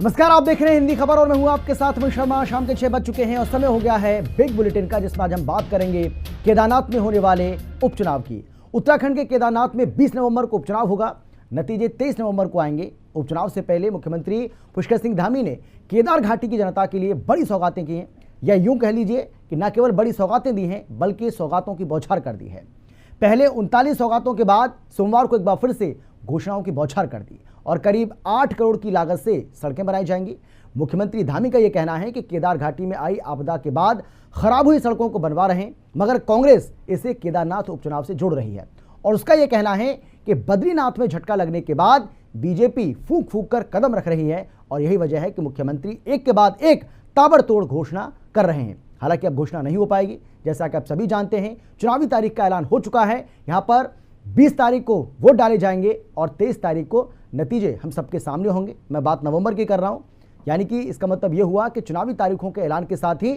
नमस्कार, आप देख रहे हैं हिंदी खबर और मैं हूं आपके साथ अमित शर्मा। शाम के 6 बज चुके हैं और समय हो गया है बिग बुलेटिन का, जिसमें आज हम बात करेंगे केदारनाथ में होने वाले उपचुनाव की। उत्तराखंड के केदारनाथ में 20 नवंबर को उपचुनाव होगा। नतीजे 23 नवंबर को आएंगे। उपचुनाव से पहले मुख्यमंत्री पुष्कर सिंह धामी ने केदार घाटी की जनता के लिए बड़ी सौगातें की हैं, या यूं कह लीजिए कि न केवल बड़ी सौगातें दी हैं बल्कि सौगातों की बौछार कर दी है। पहले 39 सौगातों के बाद सोमवार को एक बार फिर से घोषणाओं की बौछार कर दी और करीब 8 करोड़ की लागत से सड़कें बनाई जाएंगी। मुख्यमंत्री धामी का यह कहना है कि केदार घाटी में आई आपदा के बाद खराब हुई सड़कों को बनवा रहे हैं, मगर कांग्रेस इसे केदारनाथ उपचुनाव से जोड़ रही है। और उसका यह कहना है कि बद्रीनाथ में झटका लगने के बाद बीजेपी फूंक फूंक कर कदम रख रही है और यही वजह है कि मुख्यमंत्री एक के बाद एक ताबड़तोड़ घोषणा कर रहे हैं। हालांकि अब घोषणा नहीं हो पाएगी, जैसा कि आप सभी जानते हैं चुनावी तारीख का ऐलान हो चुका है। यहाँ पर 20 तारीख को वोट डाले जाएंगे और 23 तारीख को नतीजे हम सबके सामने होंगे। मैं बात नवंबर की कर रहा हूँ, यानी कि इसका मतलब यह हुआ कि चुनावी तारीखों के ऐलान के साथ ही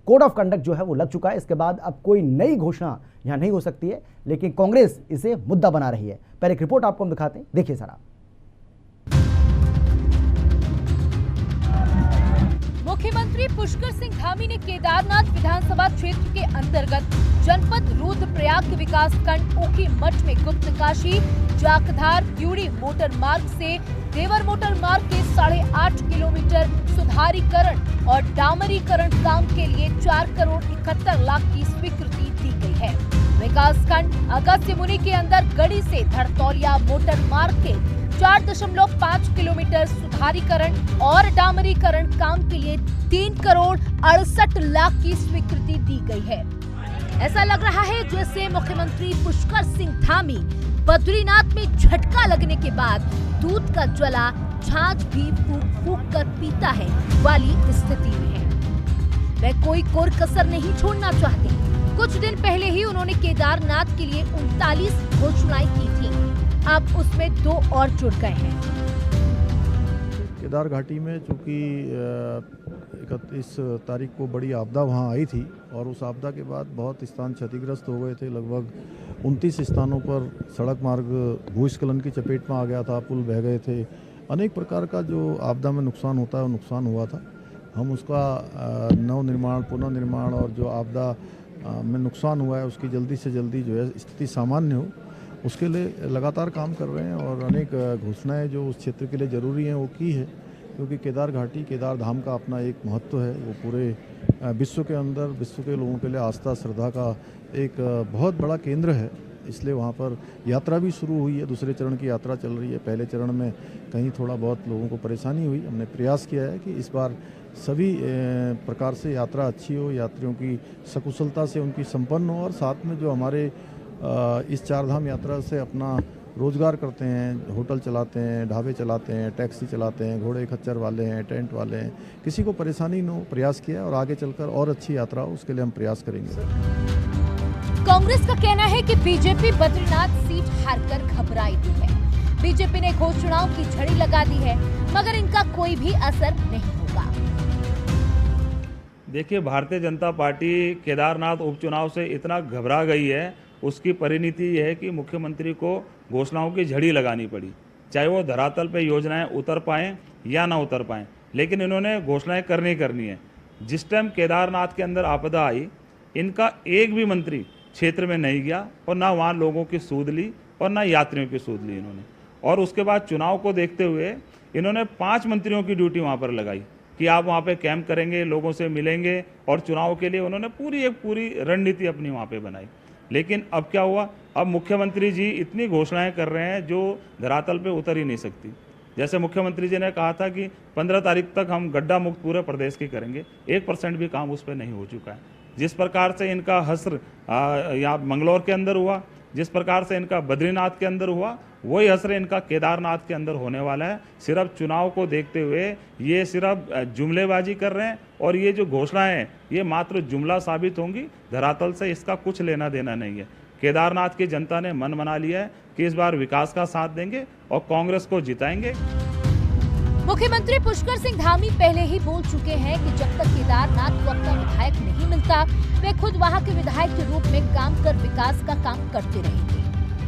कोड ऑफ कंडक्ट जो है वो लग चुका है। इसके बाद अब कोई नई घोषणा यहाँ नहीं हो सकती है, लेकिन कांग्रेस इसे मुद्दा बना रही है। पहले एक रिपोर्ट आपको हम दिखाते हैं, देखिए सर। मुख्यमंत्री पुष्कर सिंह धामी ने केदारनाथ विधानसभा क्षेत्र के अंतर्गत जनपद रुद्रप्रयाग के विकास खंड ओखी मठ में गुप्तकाशी जाखधार प्यूड़ी मोटर मार्ग से देवर मोटर मार्ग के 8.5 किलोमीटर सुधारीकरण और डामरीकरण काम के लिए 4 करोड़ 71 लाख की स्वीकृति दी गई है। विकास खंड अगस्त्य मुनि के अंदर गढ़ी से धड़तौलिया मोटर मार्ग के 4.5 किलोमीटर सुधारीकरण और डामरीकरण काम के लिए 3 करोड़ 68 लाख की स्वीकृति दी गई है। ऐसा लग रहा है जैसे मुख्यमंत्री पुष्कर सिंह धामी बद्रीनाथ में झटका लगने के बाद दूध का ज्वाला छाछ भी फूंक फूंक कर पीता है वाली स्थिति में है। वह कोई कोर कसर नहीं छोड़ना चाहते। कुछ दिन पहले ही उन्होंने केदारनाथ के लिए 39 घोषणाएं की थी, अब उसमें 2 और जुड़ गए हैं। केदार घाटी में चूँकि 31 तारीख को बड़ी आपदा वहाँ आई थी और उस आपदा के बाद बहुत स्थान क्षतिग्रस्त हो गए थे। लगभग 29 स्थानों पर सड़क मार्ग भूस्खलन की चपेट में आ गया था, पुल बह गए थे। अनेक प्रकार का जो आपदा में नुकसान होता है वो नुकसान हुआ था। हम उसका नवनिर्माण, पुनर्निर्माण और जो आपदा में नुकसान हुआ है उसकी जल्दी से जल्दी जो है स्थिति सामान्य हो, उसके लिए लगातार काम कर रहे हैं और अनेक घोषणाएं जो उस क्षेत्र के लिए ज़रूरी हैं वो की है। क्योंकि केदार घाटी, केदार धाम का अपना एक महत्व है। वो पूरे विश्व के अंदर, विश्व के लोगों के लिए आस्था श्रद्धा का एक बहुत बड़ा केंद्र है। इसलिए वहाँ पर यात्रा भी शुरू हुई है, दूसरे चरण की यात्रा चल रही है। पहले चरण में कहीं थोड़ा बहुत लोगों को परेशानी हुई। हमने प्रयास किया है कि इस बार सभी प्रकार से यात्रा अच्छी हो, यात्रियों की सकुशलता से उनकी संपन्न हो और साथ में जो हमारे इस चारधाम यात्रा से अपना रोजगार करते हैं, होटल चलाते हैं, ढाबे चलाते हैं, टैक्सी चलाते हैं, घोड़े खच्चर वाले हैं, टेंट वाले हैं, किसी को परेशानी न हो, प्रयास किया और आगे चलकर और अच्छी यात्रा हो उसके लिए हम प्रयास करेंगे। कांग्रेस का कहना है कि बीजेपी बद्रीनाथ सीट हारकर घबराई हुई है। बीजेपी ने घोषणाओं की झड़ी लगा दी है, मगर इनका कोई भी असर नहीं होगा। देखिए, भारतीय जनता पार्टी केदारनाथ उपचुनाव से इतना घबरा गई है, उसकी परिणति यह है कि मुख्यमंत्री को घोषणाओं की झड़ी लगानी पड़ी, चाहे वो धरातल पे योजनाएं उतर पाएं या ना उतर पाएं, लेकिन इन्होंने घोषणाएं करनी है। जिस टाइम केदारनाथ के अंदर आपदा आई, इनका एक भी मंत्री क्षेत्र में नहीं गया और ना वहाँ लोगों की सूद ली और ना यात्रियों की सूद ली इन्होंने। और उसके बाद चुनाव को देखते हुए इन्होंने 5 मंत्रियों की ड्यूटी वहाँ पर लगाई कि आप वहाँ पे कैंप करेंगे, लोगों से मिलेंगे और चुनाव के लिए उन्होंने पूरी रणनीति अपनी वहाँ पे बनाई। लेकिन अब क्या हुआ, अब मुख्यमंत्री जी इतनी घोषणाएं कर रहे हैं जो धरातल पे उतर ही नहीं सकती। जैसे मुख्यमंत्री जी ने कहा था कि 15 तारीख तक हम गड्ढा मुक्त पूरे प्रदेश की करेंगे, 1% भी काम उस पर नहीं हो चुका है। जिस प्रकार से इनका हस्र यहाँ मंगलौर के अंदर हुआ, जिस प्रकार से इनका बद्रीनाथ के अंदर हुआ, वही असर इनका केदारनाथ के अंदर होने वाला है। सिर्फ चुनाव को देखते हुए ये सिर्फ जुमलेबाजी कर रहे हैं और ये जो घोषणाएं हैं ये मात्र जुमला साबित होंगी, धरातल से इसका कुछ लेना देना नहीं है। केदारनाथ की जनता ने मन बना लिया है कि इस बार विकास का साथ देंगे और कांग्रेस को जिताएंगे। मुख्यमंत्री पुष्कर सिंह धामी पहले ही बोल चुके हैं कि जब तक केदारनाथ को अपना विधायक नहीं मिलता, वे खुद वहां के विधायक के रूप में काम कर विकास का काम करते रहेंगे।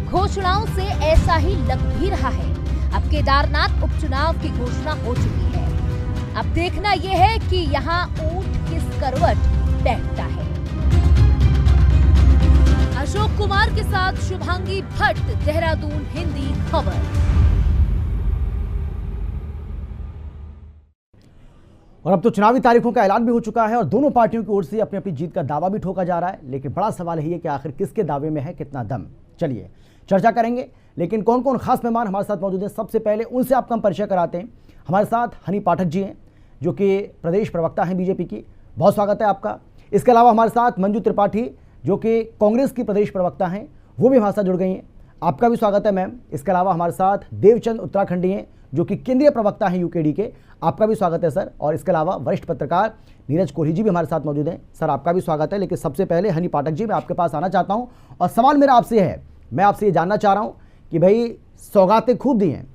घोषणाओं से ऐसा ही लग भी रहा है। अब केदारनाथ उपचुनाव की घोषणा हो चुकी है। अब देखना यह है कि यहाँ ऊंट किस करवट बैठता है। अशोक कुमार के साथ शुभांगी भट्ट, देहरादून हिंदी खबर। और अब तो चुनावी तारीखों का ऐलान भी हो चुका है और दोनों पार्टियों की ओर से अपनी अपनी जीत का दावा भी ठोका जा रहा है, लेकिन बड़ा सवाल है कि आखिर किसके दावे में है कितना दम। चलिए चर्चा करेंगे, लेकिन कौन कौन खास मेहमान हमारे साथ मौजूद हैं, सबसे पहले उनसे आपका हम परिचय कराते हैं। हमारे साथ हनी पाठक जी हैं, जो कि प्रदेश प्रवक्ता हैं बीजेपी की, बहुत स्वागत है आपका। इसके अलावा हमारे साथ मंजू त्रिपाठी, जो कि कांग्रेस की प्रदेश प्रवक्ता हैं, वो भी हमारे साथ जुड़ गई हैं, आपका भी स्वागत है मैम। इसके अलावा हमारे साथ देवचंद उत्तराखंडी हैं, जो कि केंद्रीय प्रवक्ता हैं यूकेडी के, आपका भी स्वागत है सर। और इसके अलावा वरिष्ठ पत्रकार नीरज कोहली जी भी हमारे साथ मौजूद हैं, सर आपका भी स्वागत है। लेकिन सबसे पहले हनी पाठक जी, मैं आपके पास आना चाहता हूं और सवाल मेरा आपसे है, मैं आपसे ये जानना चाह रहा हूं कि भाई सौगातें खूब दी हैं,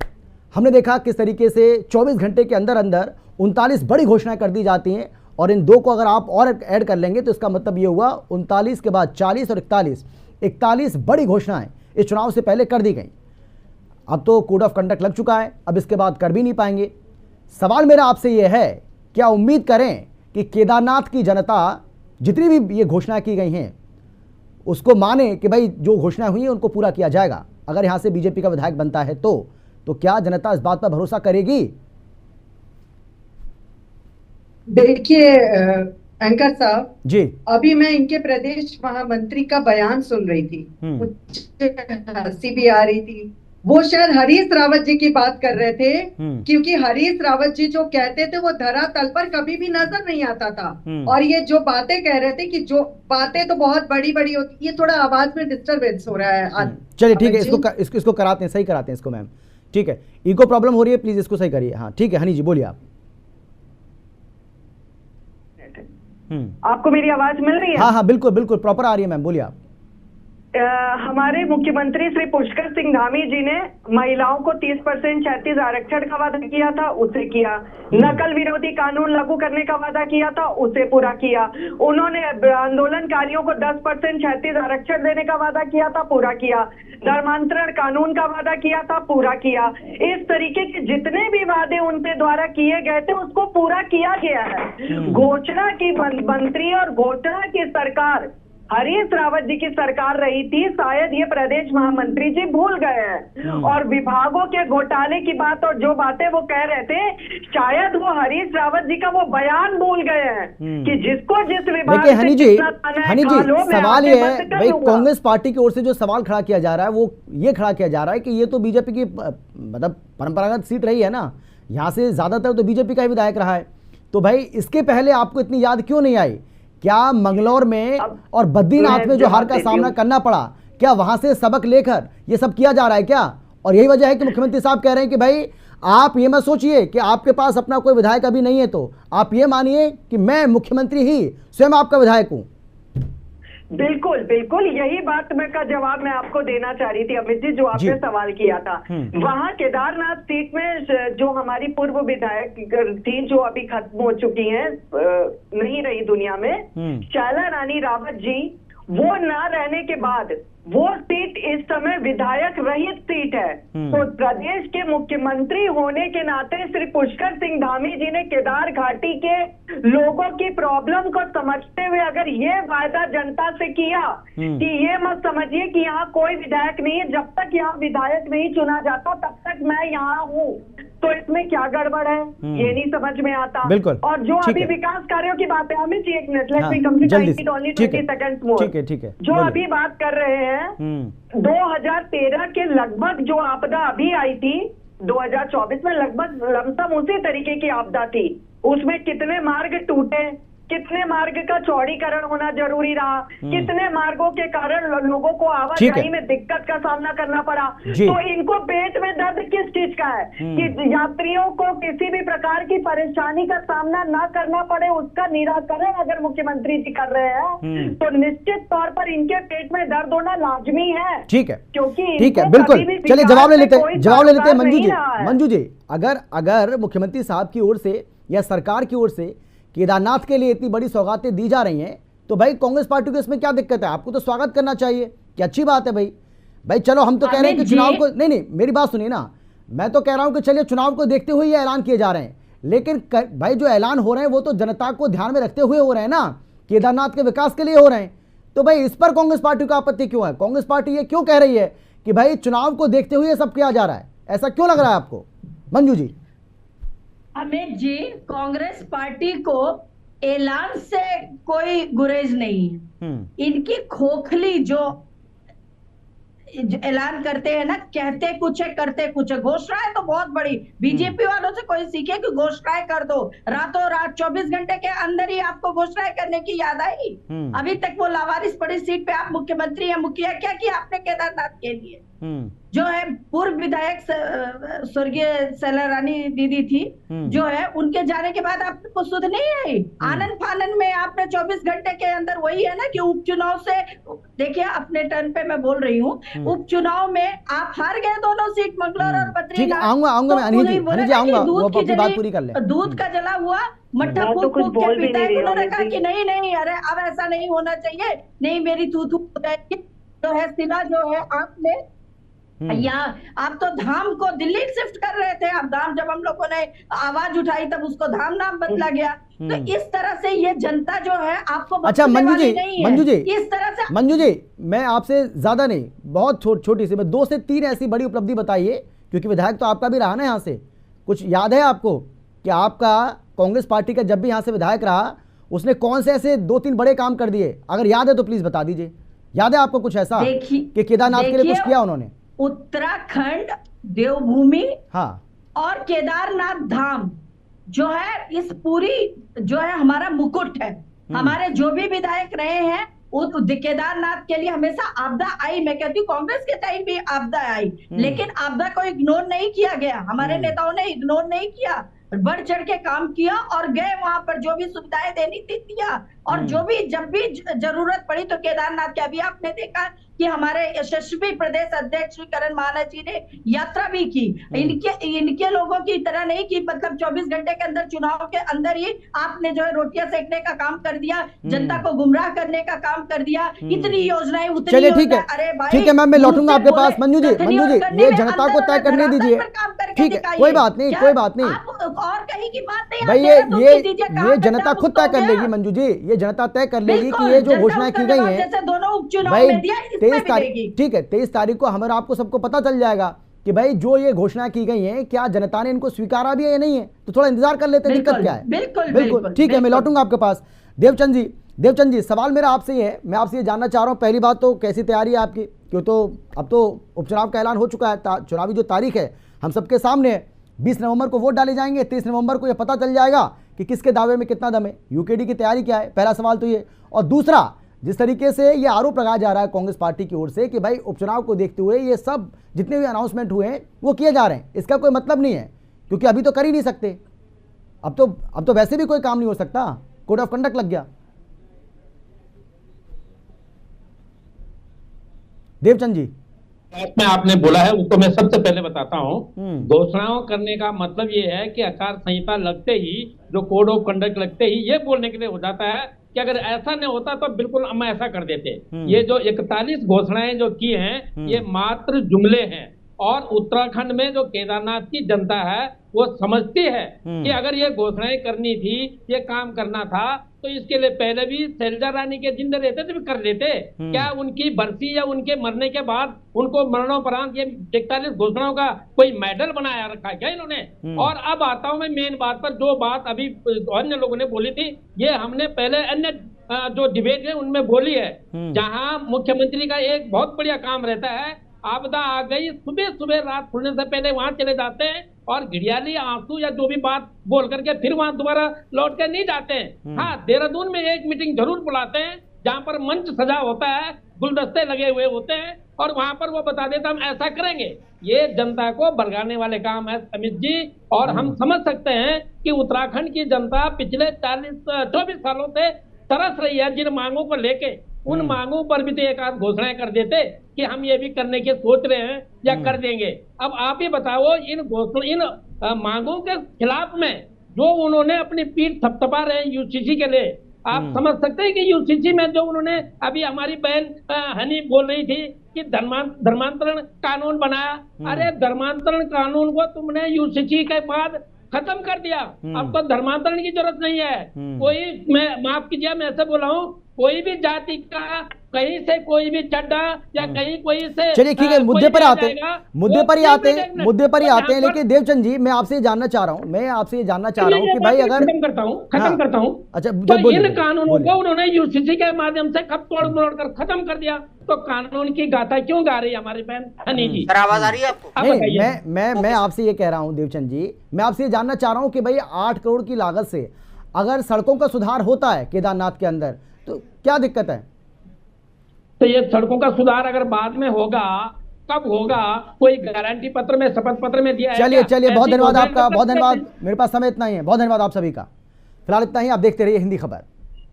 हमने देखा किस तरीके से 24 घंटे के अंदर अंदर 39 बड़ी घोषणाएं कर दी जाती हैं, और इन दो को अगर आप और ऐड कर लेंगे तो इसका मतलब ये हुआ 39 के बाद 40 और 41 बड़ी घोषणाएं इस चुनाव से पहले कर दी गई। अब तो कोड ऑफ कंडक्ट लग चुका है, अब इसके बाद कर भी नहीं पाएंगे। सवाल मेरा आपसे ये है, क्या उम्मीद करें कि केदारनाथ की जनता जितनी भी ये घोषणाएं की गई हैं उसको माने कि भाई जो घोषणाएं हुई हैं उनको पूरा किया जाएगा? अगर यहाँ से बीजेपी का विधायक बनता है तो क्या जनता इस बात पर भरोसा करेगी? देखिए एंकर साहब जी, अभी मैं इनके प्रदेश महामंत्री का बयान सुन रही थी, मुझे हंसी भी आ रही थी। वो शायद हरीश रावत जी की बात कर रहे थे, क्योंकि हरीश रावत जी जो कहते थे वो धरातल पर कभी भी नजर नहीं आता था। और ये जो बातें कह रहे थे कि जो बातें तो बहुत बड़ी बड़ी होती, ये थोड़ा आवाज में डिस्टरबेंस हो रहा है। चलिए ठीक है, इसको कराते हैं, सही कराते हैं इसको मैम। ठीक है, इको प्रॉब्लम हो रही है, प्लीज इसको सही करिए। हाँ ठीक है, हनी जी बोलिए आप। आपको मेरी आवाज मिल रही है? हाँ हाँ बिल्कुल बिल्कुल प्रॉपर आ रही है मैम, बोलिए आप। हमारे मुख्यमंत्री श्री पुष्कर सिंह धामी जी ने महिलाओं को 30% 36 आरक्षण का वादा किया था, उसे किया। नकल विरोधी कानून लागू करने का वादा किया था, उसे पूरा किया। उन्होंने आंदोलनकारियों को 10% 36 आरक्षण देने का वादा किया था, पूरा किया। धर्मांतरण कानून का वादा किया था, पूरा किया। इस तरीके के जितने भी वादे उनके द्वारा किए गए थे उसको पूरा किया गया है। घोषणा की मंत्री और घोषणा की सरकार हरीश रावत जी की सरकार रही थी, शायद ये प्रदेश महामंत्री जी भूल गए हैं। और विभागों के घोटाले की बात और जो बातें वो कह रहे थे, शायद वो हरीश रावत जी का वो बयान भूल गए हैं कि जिसको जिस विभाग से हनी जी सवाल ये है भाई, कांग्रेस पार्टी की ओर से जो सवाल खड़ा किया जा रहा है वो ये खड़ा किया जा रहा है कि ये तो बीजेपी की मतलब परंपरागत सीट रही है ना, यहाँ से ज्यादातर तो बीजेपी का ही विधायक रहा है, तो भाई इसके पहले आपको इतनी याद क्यों नहीं आई? क्या मंगलौर में और बद्रीनाथ में जो हार का सामना करना पड़ा, क्या वहां से सबक लेकर ये सब किया जा रहा है क्या? और यही वजह है कि मुख्यमंत्री साहब कह रहे हैं कि भाई आप ये मत सोचिए कि आपके पास अपना कोई विधायक अभी नहीं है, तो आप ये मानिए कि मैं मुख्यमंत्री ही स्वयं आपका विधायक हूं। बिल्कुल बिल्कुल, यही बात का जवाब मैं आपको देना चाह रही थी अमित जी, जो आपने सवाल किया था। वहाँ केदारनाथ सीट में जो हमारी पूर्व विधायक थी, जो अभी खत्म हो चुकी हैं, नहीं रही दुनिया में, शैला रानी रावत जी, वो ना रहने के बाद वो सीट इस समय विधायक रहित सीट है। तो प्रदेश के मुख्यमंत्री होने के नाते श्री पुष्कर सिंह धामी जी ने केदार घाटी के लोगों की प्रॉब्लम को समझते हुए अगर ये वायदा जनता से किया कि ये मत समझिए कि यहाँ कोई विधायक नहीं है, जब तक यहाँ विधायक नहीं चुना जाता तब तक मैं यहाँ हूँ, तो इसमें क्या गड़बड़ है ये नहीं समझ में आता। और जो अभी विकास कार्यों की बात है, अमित जी एक minute, let me complete only 20 seconds more. ठीक है, जो अभी बात कर रहे हैं 2013 के लगभग जो आपदा अभी आई थी, 2024 में लगभग लमसम उसी तरीके की आपदा थी। उसमें कितने मार्ग टूटे, कितने मार्ग का चौड़ीकरण होना जरूरी रहा, कितने मार्गों के कारण लोगों को आवाजाही में दिक्कत का सामना करना पड़ा। तो इनको पेट में दर्द किस चीज का है कि यात्रियों को किसी भी प्रकार की परेशानी का सामना ना करना पड़े, उसका निराकरण अगर मुख्यमंत्री जी कर रहे हैं तो निश्चित तौर पर इनके पेट में दर्द होना लाजमी है। ठीक है, क्योंकि ठीक है, बिल्कुल। चलिए जवाब ले लेते हैं मंजू जी, अगर मुख्यमंत्री साहब की ओर से या सरकार की ओर से केदारनाथ के लिए इतनी बड़ी सौगातें दी जा रही हैं, तो भाई कांग्रेस पार्टी को इसमें क्या दिक्कत है? आपको तो स्वागत करना चाहिए कि अच्छी बात है भाई चलो हम तो कह रहे हैं कि चुनाव को, नहीं मेरी बात सुनिए ना, मैं तो कह रहा हूं कि चलिए चुनाव को देखते हुए ये ऐलान किए जा रहे हैं, लेकिन भाई जो ऐलान हो रहे हैं वो तो जनता को ध्यान में रखते हुए हो रहे हैं ना, केदारनाथ के विकास के लिए हो रहे हैं। तो भाई इस पर कांग्रेस पार्टी को आपत्ति क्यों है? कांग्रेस पार्टी ये क्यों कह रही है कि भाई चुनाव को देखते हुए सब किया जा रहा है? ऐसा क्यों लग रहा है आपको मंजू जी? अमित जी, कांग्रेस पार्टी को ऐलान से कोई गुरेज नहीं है। इनकी खोखली जो ऐलान करते हैं ना, कहते कुछ है करते कुछ है। घोषणाएं तो बहुत बड़ी, बीजेपी वालों से कोई सीखे कि घोषणाएं कर दो, रातों रात 24 घंटे के अंदर ही आपको घोषणाएं करने की याद आई। अभी तक वो लावारिस पड़ी सीट पे आप मुख्यमंत्री हैं, मुखिया क्या किया आपने केदारनाथ के लिए? जो है पूर्व विधायक स्वर्गीय सैलारानी दीदी थी, जो है उनके जाने के बाद आपको सुध नहीं आई। आनंद फानन में आपने 24 घंटे के अंदर, वही है ना कि उपचुनाव से, देखिए अपने टर्न पे मैं बोल रही हूँ, उपचुनाव में आप हार गए दोनों सीट, मंगलौर और बद्रीनाथ। आऊंगा मैं अनिल जी आऊंगा, वो अपनी बात पूरी कर ले। दूध का जला हुआ मट्ठा फूक फूक के पिताजी उन्होंने कहा कि नहीं नहीं, अरे अब ऐसा नहीं होना चाहिए, नहीं मेरी थू थू हो जाएगी। जो है सिला जो है आपने या आप तो धाम को दिल्ली शिफ्ट कर रहे थे, अब धाम जब हम लोगों ने आवाज उठाई तब उसको धाम नाम बदला गया। तो इस तरह से ये जनता जो है आपको, अच्छा मंजू जी इस तरह से मंजू जी, मैं आपसे ज्यादा नहीं, बहुत छोटी सी, मैं 2 से 3 ऐसी बड़ी उपलब्धि बताइए, क्योंकि विधायक तो आपका भी रहा ना यहाँ से। कुछ याद है आपको कि आपका कांग्रेस पार्टी का जब भी यहाँ से विधायक रहा उसने कौन से ऐसे 2-3 बड़े काम कर दिए? अगर याद है तो प्लीज बता दीजिए। याद है आपको कुछ ऐसा कि केदारनाथ के लिए कुछ किया उन्होंने? उत्तराखंड देवभूमि हाँ और केदारनाथ धाम जो है, इस पूरी जो है हमारा मुकुट है। हमारे जो भी विधायक रहे हैं केदारनाथ के लिए हमेशा आपदा आई। मैं कहती हूँ कांग्रेस के टाइम भी आपदा आई, लेकिन आपदा को इग्नोर नहीं किया गया, हमारे नेताओं ने इग्नोर नहीं किया, बढ़ चढ़ के काम किया और गए वहां पर जो भी सुविधाएं देनी थी दिया। और जो भी जब भी जरूरत पड़ी तो केदारनाथ के, अभी आपने देखा कि हमारे यशस्वी प्रदेश अध्यक्ष श्री करण माना जी ने यात्रा भी की। इनके लोगों की तरह नहीं कि मतलब 24 घंटे के अंदर, चुनाव के अंदर ही आपने जो है रोटियां सेकने का काम कर दिया, जनता को गुमराह करने का काम कर दिया। इतनी योजनाएं, उतनी चलिए ठीक है, अरे भाई ठीक है मैम, मैं लौटूंगा आपके पास। मंजू जी ये जनता को तय करने दीजिए, ठीक है कोई बात नहीं, कोई बात नहीं, और कहीं की बात नहीं भाई। ये जनता खुद तय कर लेगी मंजू जी, ये जनता तय कर लेगी कि ये जो घोषणाएं की गई हैं भाई 23 तारीख, ठीक है 23 तारीख को हमारा आपको सबको पता चल जाएगा कि भाई जो ये घोषणा की गई है क्या जनता ने इनको स्वीकारा भी है या नहीं है। तो थोड़ा इंतजार कर लेते हैं, दिक्कत क्या है? बिल्कुल ठीक है, मैं लौटूंगा आपके पास। देवचंद जी सवाल मेरा आपसे ये है, मैं आपसे ये जानना चाह रहा हूँ, पहली बात तो कैसी तैयारी है आपकी? क्यों तो अब तो उपचुनाव का ऐलान हो चुका है, चुनावी जो तारीख है हम सबके सामने है, 20 नवंबर को वोट डाले जाएंगे, 23 नवंबर को ये पता चल जाएगा कि किसके दावे में कितना दम है। यूकेडी की तैयारी क्या है? पहला सवाल तो ये। और दूसरा, जिस तरीके से ये आरोप लगाया जा रहा है कांग्रेस पार्टी की ओर से कि भाई उपचुनाव को देखते हुए ये सब जितने भी अनाउंसमेंट हुए हैं वो किए जा रहे हैं, इसका कोई मतलब नहीं है क्योंकि अभी तो कर ही नहीं सकते, अब तो वैसे भी कोई काम नहीं हो सकता, कोड ऑफ कंडक्ट लग गया। देवचंद जी में आपने बोला है उसको मैं सबसे पहले बताता हूँ। घोषणाओं करने का मतलब ये है कि आचार संहिता लगते ही, जो कोड ऑफ कंडक्ट लगते ही ये बोलने के लिए हो जाता है कि अगर ऐसा नहीं होता तो बिल्कुल हम ऐसा कर देते। ये जो 41 घोषणाएं जो की हैं ये मात्र जुमले हैं, और उत्तराखंड में जो केदारनाथ की जनता है वो समझती है कि अगर ये घोषणाएं करनी थी, ये काम करना था, तो इसके लिए पहले भी शैलजा रानी के जिंदे रहते थे भी कर लेते। क्या उनकी बरसी या उनके मरने के बाद उनको मरणोपरांत ये 41 घोषणाओं का कोई मेडल बनाया रखा है क्या इन्होंने? और अब आता हूं मैं मेन बात पर, जो बात अभी अन्य लोगों ने बोली थी, ये हमने पहले अन्य जो डिबेट है उनमें बोली है, जहां मुख्यमंत्री का एक बहुत बढ़िया काम रहता है, आपदा आ गई सुबह सुबह रात खुलने से पहले वहां चले जाते हैं और घड़ियाली आंसू या जो भी बात बोल करके फिर वहां दोबारा लौट के नहीं जाते हैं। हाँ, देहरादून में एक मीटिंग जरूर बुलाते हैं जहां पर मंच सजा होता है, गुलदस्ते लगे हुए होते हैं, और वहां पर वो बता देता हम ऐसा करेंगे। ये जनता को बरगाने वाले काम है अमित जी, और हम समझ सकते हैं कि उत्तराखंड की जनता पिछले 24 सालों से तरस रही है जिन मांगों को लेके। उन मांगों पर भी तो एक आध घोषणाएं कर देते कि हम ये भी करने के सोच रहे हैं या कर देंगे। अब आप ही बताओ, इन मांगों के खिलाफ में जो उन्होंने अपनी पीठ थपथपा रहे हैं यूसीसी के लिए, आप समझ सकते हैं कि यूसीसी में जो उन्होंने, अभी हमारी बहन हनी बोल रही थी कि धर्मांतरण कानून बनाया। अरे धर्मांतरण कानून को तुमने यूसीसी के बाद खत्म कर दिया। अब तो धर्मांतरण की जरूरत नहीं है। कोई, मैं माफ कीजिए मैं ऐसे बोला हूँ, कोई भी जाति का कहीं से कोई भी चड्डा या कहीं कोई से, चलिए ठीक है, मुद्दे पर आते हैं, मुद्दे पर ही आते हैं। लेकिन देवचंद जी, मैं आपसे जानना चाह रहा हूँ कि भाई अगर खत्म करता हूँ अच्छा, तो इन कानूनों को उन्होंने यूसीसी के माध्यम से खप तोड़ मरोड़ कर खत्म कर दिया, तो कानून की गाथा क्यों गा रही है हमारी बहन हनी जी? आवाज आ रही है आपको? नहीं, मैं आपसे ये कह रहा हूँ देवचंद जी, मैं आपसे ये जानना चाह रहा हूँ कि भाई 8 करोड़ की लागत से अगर सड़कों का सुधार होता है केदारनाथ के अंदर तो क्या दिक्कत है? तो ये सड़कों का सुधार अगर बाद में होगा, कब होगा? कोई गारंटी पत्र में, शपथ पत्र में दिया है? चलिए बहुत धन्यवाद आपका, बहुत धन्यवाद। मेरे पास समय इतना ही है, बहुत धन्यवाद आप सभी का। फिलहाल इतना ही, आप देखते रहिए हिंदी खबर।